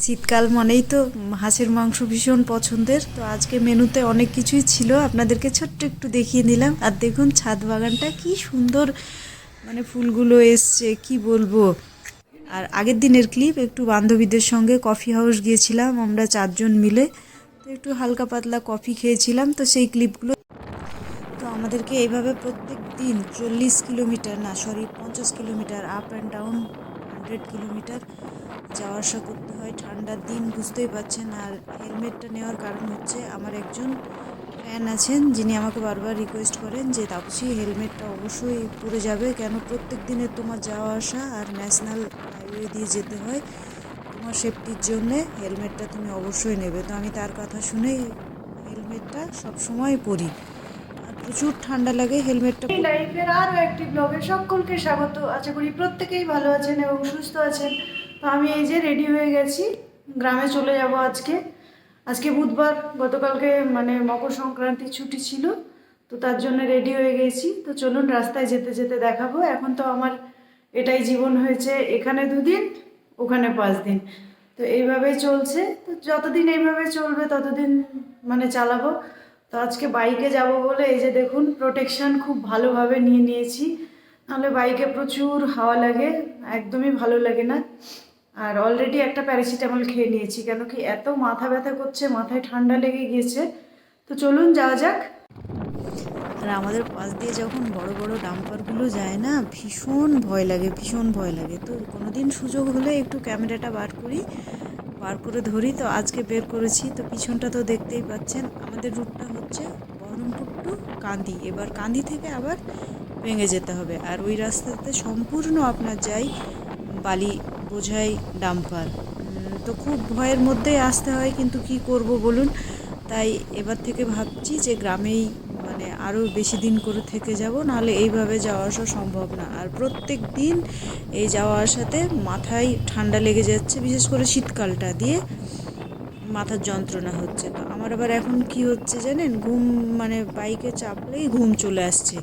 শীতকাল মানেই তো হাঁসের মাংস ভীষণ পছন্দের। তো আজকে মেনুতে অনেক কিছুই ছিল, আপনাদেরকে ছোট্ট একটু দেখিয়ে নিলাম। আর দেখুন ছাদ বাগানটা কি সুন্দর, মানে ফুলগুলো এসছে কি বলবো। আর আগের দিনের ক্লিপ, একটু বান্ধবীদের সঙ্গে কফি হাউস গিয়েছিলাম আমরা 4জন মিলে, তো একটু হালকা পাতলা কফি খেয়েছিলাম, তো সেই ক্লিপগুলো। তো আমাদেরকে এইভাবে প্রত্যেক দিন 40 কিলোমিটার, না sorry 50 kilometre up and down, 100 kilometre যাওয়া আসা করতে হয় ঠান্ডার দিন, বুঝতেই পারছেন। আর হেলমেটটা নেওয়ার কারণ হচ্ছে আমার একজন ফ্যান আছেন যিনি আমাকে বারবার রিকোয়েস্ট করেন যে তাপসী হেলমেটটা অবশ্যই পরে যাবে, কেন প্রত্যেক দিনের তোমার যাওয়া আসা আর ন্যাশনাল হাইওয়ে দিয়ে যেতে হয়, তোমার সেফটির জন্যে হেলমেটটা তুমি অবশ্যই নেবে। তো আমি তার কথা শুনেই হেলমেটটা সবসময় পরি। আর প্রচুর ঠান্ডা লাগে হেলমেটটা। লাইফের আরও একটি ব্লগে সকলকে স্বাগত। আশা করি প্রত্যেকেই ভালো আছেন এবং সুস্থ আছেন। তো আমি এই যে রেডি হয়ে গেছি, গ্রামে চলে যাব আজকে। আজকে বুধবার, গতকালকে মানে মকর সংক্রান্তি ছুটি ছিল, তো তার জন্য রেডি হয়ে গেছি। তো চলুন রাস্তায় যেতে যেতে দেখাবো। এখন তো আমার এটাই জীবন হয়েছে, এখানে 2 দিন ওখানে 5 দিন, তো এইভাবেই চলছে। তো যতদিন এইভাবে চলবে ততদিন মানে চালাবো। তো আজকে বাইকে যাব বলে এই যে দেখুন প্রোটেকশন খুব ভালোভাবে নিয়ে নিয়েছি, নাহলে বাইকে প্রচুর হাওয়া লাগে, একদমই ভালো লাগে না। আর অলরেডি একটা প্যারাসিটামল খেয়ে নিয়েছি, কেন কি এত মাথা ব্যথা করছে, মাথায় ঠান্ডা লেগে গিয়েছে। তো চলুন যাওয়া যাক। আর আমাদের পাশ দিয়ে যখন বড় বড় ডাম্পারগুলো যায় না, ভীষণ ভয় লাগে, ভীষণ ভয় লাগে। তো কোনোদিন সুযোগ হলে একটু ক্যামেরাটা বার করে ধরি। তো আজকে বের করেছি। তো পিছনটা তো দেখতেই পাচ্ছেন। আমাদের রুটটা হচ্ছে বহরমপুর টু কান্দি, এবার কান্দি থেকে আবার ভেঙে যেতে হবে। আর ওই রাস্তাতে সম্পূর্ণ আপনার যাই বালি বোঝাই ডাম্পার। তো খুব ভয়ের মধ্যেই আসতে হয়, কিন্তু কি করব বলুন। তাই এবার থেকে ভাবছি যে গ্রামেই মানে আরও বেশি দিন করে থেকে যাব, নাহলে এইভাবে যাওয়া আসা সম্ভব না। আর প্রত্যেক দিন এই যাওয়া আসাতে মাথায় ঠান্ডা লেগে যাচ্ছে, বিশেষ করে শীতকালটা দিয়ে মাথার যন্ত্রণা হচ্ছে। তো আমার আবার এখন কি হচ্ছে জানেন, ঘুম মানে বাইকে চাপলেই ঘুম চলে আসছে,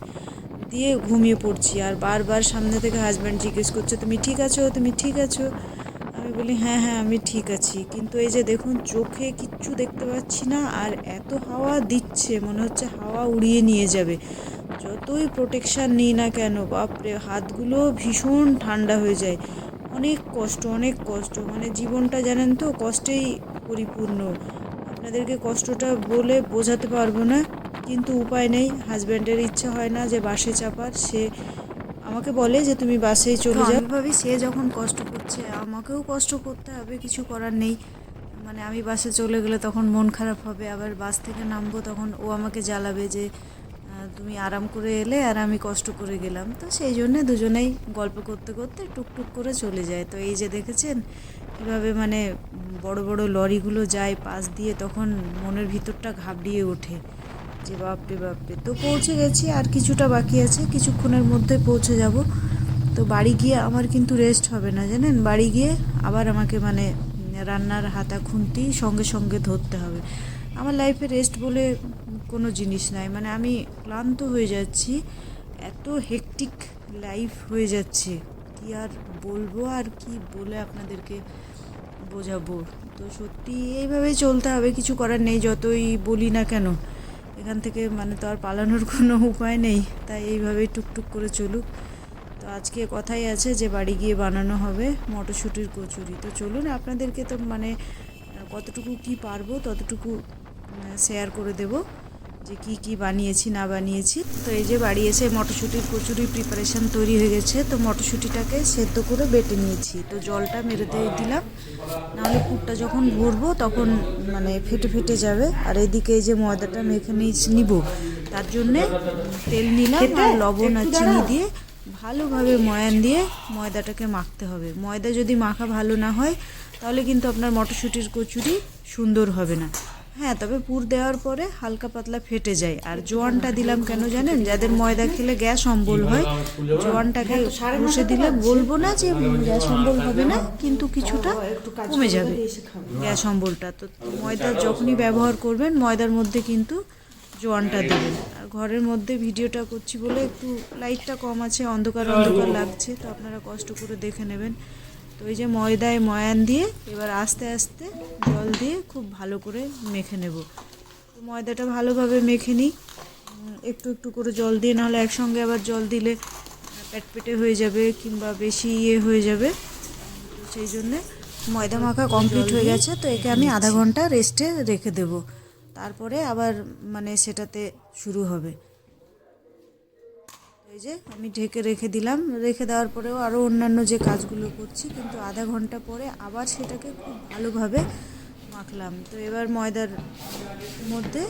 দিয়ে ঘুমিয়ে পড়ছি। আর বারবার সামনে থেকে হাজব্যান্ড জিজ্ঞেস করছে, তুমি ঠিক আছো, তুমি ঠিক আছো? আমি বলি হ্যাঁ হ্যাঁ আমি ঠিক আছি, কিন্তু এই যে দেখুন চোখে কিচ্ছু দেখতে পাচ্ছি না। আর এত হাওয়া দিচ্ছে, মনে হচ্ছে হাওয়া উড়িয়ে নিয়ে যাবে। যতই প্রোটেকশান নিই না কেন, বাপরে হাতগুলো ভীষণ ঠান্ডা হয়ে যায়। অনেক কষ্ট, অনেক কষ্ট, মানে জীবনটা জানেন তো কষ্টেই পরিপূর্ণ। আপনাদেরকে কষ্টটা বলে বোঝাতে পারবো না, কিন্তু উপায় নেই। হাজব্যান্ডের ইচ্ছা হয় না যে বাসে চাপার, সে আমাকে বলে যে তুমি বাসেই চলে যাও। আমি ভাবি সে যখন কষ্ট করছে আমাকেও কষ্ট করতে হবে, কিছু করার নেই। মানে আমি বাসে চলে গেলে তখন মন খারাপ হবে, আবার বাস থেকে নামবো তখন ও আমাকে জ্বালাবে যে তুমি আরাম করে এলে আর আমি কষ্ট করে গেলাম। তো সেই জন্যে দুজনেই গল্প করতে করতে টুকটুক করে চলে যায়। তো এই যে দেখেছেন কীভাবে মানে বড় বড় লরিগুলো যায় পাশ দিয়ে, তখন মনের ভিতরটা ঘাবড়িয়ে ওঠে যে বাপরে বাপরে। তো পৌঁছে গেছি, আর কিছুটা বাকি আছে, কিছুক্ষণের মধ্যে পৌঁছে যাব। তো বাড়ি গিয়ে আমার কিন্তু রেস্ট হবে না জানেন, বাড়ি গিয়ে আবার আমাকে মানে রান্নার হাতা খুন্তি সঙ্গে সঙ্গে ধরতে হবে। আমার লাইফে রেস্ট বলে কোনো জিনিস নাই, মানে আমি ক্লান্ত হয়ে যাচ্ছি, এত হেকটিক লাইফ হয়ে যাচ্ছে, কি আর বলবো, আর কি বলে আপনাদেরকে বোঝাবো। তো সত্যি এইভাবেই চলতে হবে, কিছু করার নেই, যতই বলি না কেন এখান থেকে মানে তো আর পালানোর কোনো উপায় নেই। তাই এইভাবেই টুকটুক করে চলুক। তো আজকে কথাই আছে যে বাড়ি গিয়ে বানানো হবে মটরশুঁটির কচুরি। তো চলুন আপনাদেরকে তো মানে কতটুকু কি পারবো ততটুকু শেয়ার করে দেব যে কি কি বানিয়েছি না বানিয়েছি। তো এই যে বাড়ি এসে মটরশুঁটির কচুরির প্রিপারেশান তৈরি হয়ে গেছে। তো মটরশুঁটিটাকে সেদ্ধ করে বেটে নিয়েছি, তো জলটা মেরে দিয়ে দিলাম, নাহলে পুরটা যখন ভরবো তখন মানে ফেটে ফেটে যাবে। আর এদিকে এই যে ময়দাটা মেখে নিব, তার জন্যে তেল নিলাম আর লবণ আর চিনি দিয়ে ভালোভাবে ময়ান দিয়ে ময়দাটাকে মাখতে হবে। ময়দা যদি মাখা ভালো না হয় তাহলে কিন্তু আপনার মটরশুঁটির কচুরি সুন্দর হবে না। হ্যাঁ, তবে পুর দেওয়ার পরে হালকা পাতলা ফেটে যায়। আর জোয়ানটা দিলাম কেন জানেন, যাদের ময়দা খেলে গ্যাস অম্বল হয়, জোয়ানটাকে বসে দিলে বলবো না যে গ্যাস অম্বল হবে না, কিন্তু কিছুটা কমে যাবে গ্যাস অম্বলটা। তো ময়দা যখনই ব্যবহার করবেন ময়দার মধ্যে কিন্তু জোয়ানটা দেবেন। আর ঘরের মধ্যে ভিডিওটা করছি বলে একটু লাইটটা কম আছে, অন্ধকার অন্ধকার লাগছে, তো আপনারা কষ্ট করে দেখে নেবেন। তো ওই যে ময়দায় ময়ান দিয়ে এবার আস্তে আস্তে জল দিয়ে খুব ভালো করে মেখে নেব। তো ময়দাটা ভালোভাবে মেখে নিই, একটু একটু করে জল দিয়ে, নাহলে একসঙ্গে আবার জল দিলে পেটে হয়ে যাবে কিংবা বেশি হয়ে যাবে। তো সেই জন্যে ময়দা মাখা কমপ্লিট হয়ে গেছে। তো একে আমি আধা ঘন্টা রেস্টে রেখে দেব, তারপরে আবার মানে সেটাতে শুরু হবে। এই যে আমি ঢেকে রেখে দিলাম, রেখে দেওয়ার পরেও আরও অন্যান্য যে কাজগুলো করছি, কিন্তু আধা ঘন্টা পরে আবার সেটাকে খুব ভালোভাবে মাখলাম। তো এবার ময়দার মধ্যে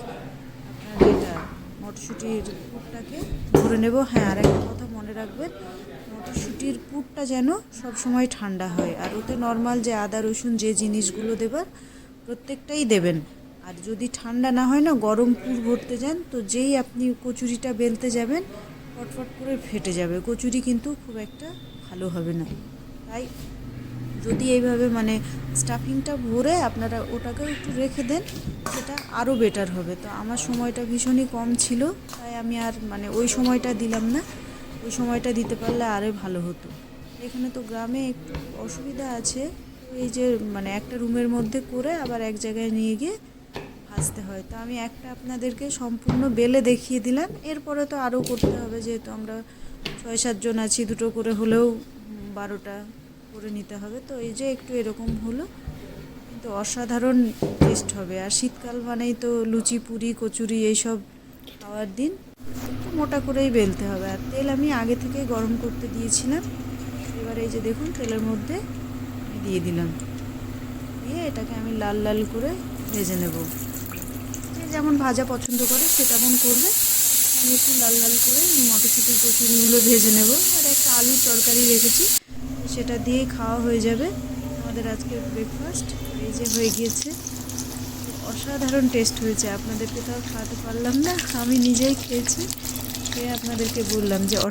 আপনার এটা মটরশুঁটির পুরটাকে ভরে নেব। হ্যাঁ, আর একটা কথা মনে রাখবেন, মটরশুঁটির পুরটা যেন সবসময় ঠান্ডা হয়, আর ওতে নর্মাল যে আদা রসুন যে জিনিসগুলো দেবার প্রত্যেকটাই দেবেন। আর যদি ঠান্ডা না হয় না, গরম পুর ভরতে যান, তো যেই আপনি কচুরিটা বেলতে যাবেন ফটফট করে ফেটে যাবে, কচুরি কিন্তু খুব একটা ভালো হবে না। তাই যদি এইভাবে মানে স্টাফিংটা ভরে আপনারা ওটাকেও একটু রেখে দেন, সেটা আরও বেটার হবে। তো আমার সময়টা ভীষণই কম ছিল, তাই আমি আর মানে ওই সময়টা দিলাম না, ওই সময়টা দিতে পারলে আরও ভালো হতো। এখানে তো গ্রামে একটু অসুবিধা আছে, এই যে মানে একটা রুমের মধ্যে করে আবার এক জায়গায় নিয়ে গিয়ে ভাজতে হয়। তো আমি একটা আপনাদেরকে সম্পূর্ণ বেলে দেখিয়ে দিলাম, এরপরে তো আরও করতে হবে, যেহেতু আমরা 6-7 জন আছি, দুটো করে হলেও 12টা করে নিতে হবে। তো এই যে একটু এরকম হলো, কিন্তু অসাধারণ টেস্ট হবে। আর শীতকাল মানেই তো লুচি পুরি কচুরি এইসব খাওয়ার দিন, একটু মোটা করেই বেলতে হবে। আর তেল আমি আগে থেকেই গরম করতে দিয়েছিলাম। এবার এই যে দেখুন তেলের মধ্যে আমি দিয়ে দিলাম, দিয়ে এটাকে আমি লাল লাল করে ভেজে নেব। যে যেমন ভাজা পছন্দ করে সে তেমন করবে। আমি একটু লাল লাল করে মটরশুঁটির কচুরিগুলো ভেজে নেব। আর একটা আলুর তরকারি রেখেছি, সেটা দিয়েই খাওয়া হয়ে যাবে আমাদের আজকের ব্রেকফাস্ট। এই যে হয়ে গিয়েছে, অসাধারণ টেস্ট হয়েছে। আপনাদেরকে তো আর খাওয়াতে পারলাম না, আমি নিজেই খেয়েছি, খেয়ে আপনাদেরকে বললাম যে